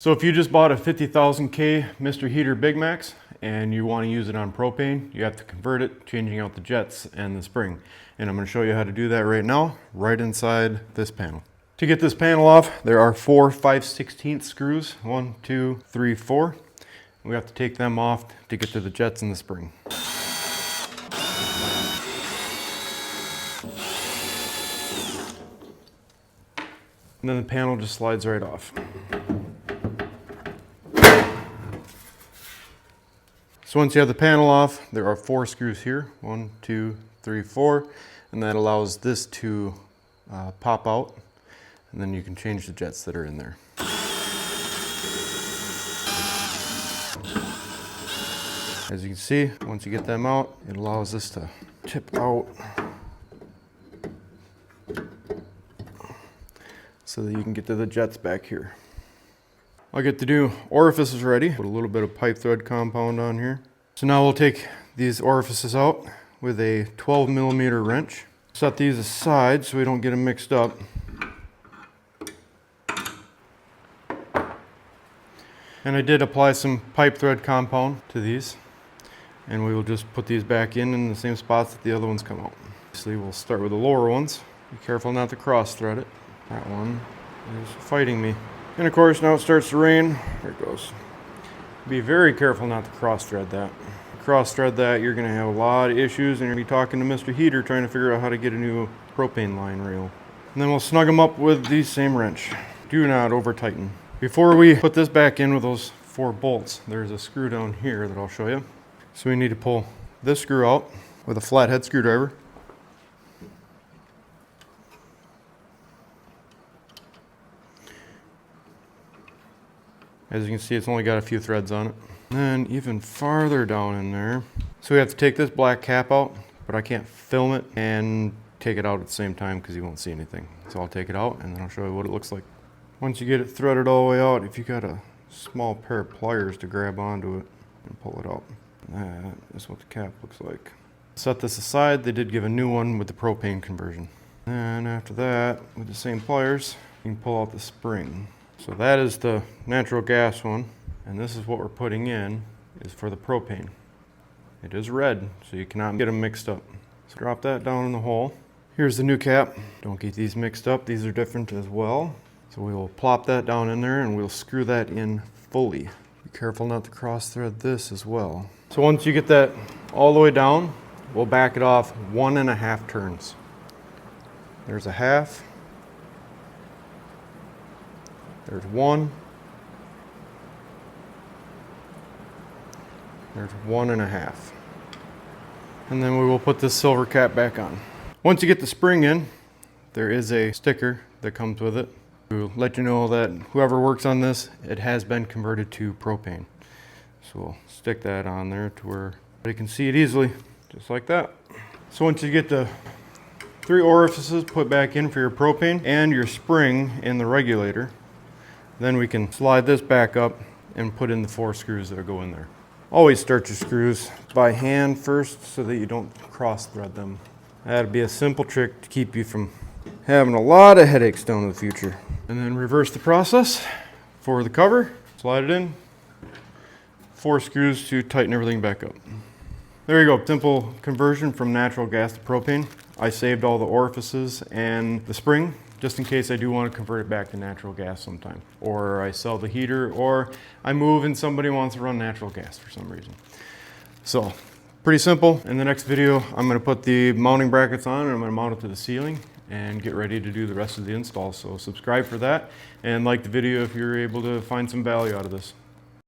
So if you just bought a 50,000 K Mr. Heater Big Maxx and you want to use it on propane, you have to convert it, changing out the jets and the spring. And I'm going to show you how to do that right now, right inside this panel. To get this panel off, there are 4 5/16 screws. 1, 2, 3, 4. We have to take them off to get to the jets and the spring. And then the panel just slides right off. So once you have the panel off, there are 4 screws here. 1, 2, 3, 4. And that allows this to pop out. And then you can change the jets that are in there. As you can see, once you get them out, it allows this to tip out so that you can get to the jets back here. I'll get the new orifices ready. Put a little bit of pipe thread compound on here. So now we'll take these orifices out with a 12mm wrench. Set these aside so we don't get them mixed up. And I did apply some pipe thread compound to these. And we will just put these back in the same spots that the other ones come out. Obviously we'll start with the lower ones. Be careful not to cross thread it. That one is fighting me. And of course, now it starts to rain. There it goes. Be very careful not to cross thread that. Cross thread that, you're gonna have a lot of issues and you're gonna be talking to Mr. Heater trying to figure out how to get a new propane line rail. And then we'll snug them up with the same wrench. Do not over tighten. Before we put this back in with those 4 bolts, there's a screw down here that I'll show you. So we need to pull this screw out with a flathead screwdriver. As you can see, it's only got a few threads on it. And even farther down in there. So we have to take this black cap out, but I can't film it and take it out at the same time because you won't see anything. So I'll take it out and then I'll show you what it looks like. Once you get it threaded all the way out, if you got a small pair of pliers to grab onto it and pull it out. That is what the cap looks like. Set this aside. They did give a new one with the propane conversion. And after that, with the same pliers, you can pull out the spring. So that is the natural gas one, and this is what we're putting in is for the propane. It is red, so you cannot get them mixed up. So drop that down in the hole. Here's the new cap. Don't get these mixed up. These are different as well. So we will plop that down in there and we'll screw that in fully. Be careful not to cross thread this as well. So once you get that all the way down, we'll back it off 1.5 turns. There's a half. There's 1. There's 1.5. And then we will put this silver cap back on. Once you get the spring in, there is a sticker that comes with it to let you know that whoever works on this, it has been converted to propane. So we'll stick that on there to where they can see it easily, just like that. So once you get the 3 orifices put back in for your propane and your spring in the regulator, then we can slide this back up and put in the 4 screws that go in there. Always start your screws by hand first so that you don't cross thread them. That'd be a simple trick to keep you from having a lot of headaches down in the future. And then reverse the process for the cover. Slide it in. 4 screws to tighten everything back up. There you go, simple conversion from natural gas to propane. I saved all the orifices and the spring, just in case I do want to convert it back to natural gas sometime. Or I sell the heater, or I move and somebody wants to run natural gas for some reason. So, pretty simple. In the next video, I'm going to put the mounting brackets on and I'm going to mount it to the ceiling and get ready to do the rest of the install. So subscribe for that and like the video if you're able to find some value out of this.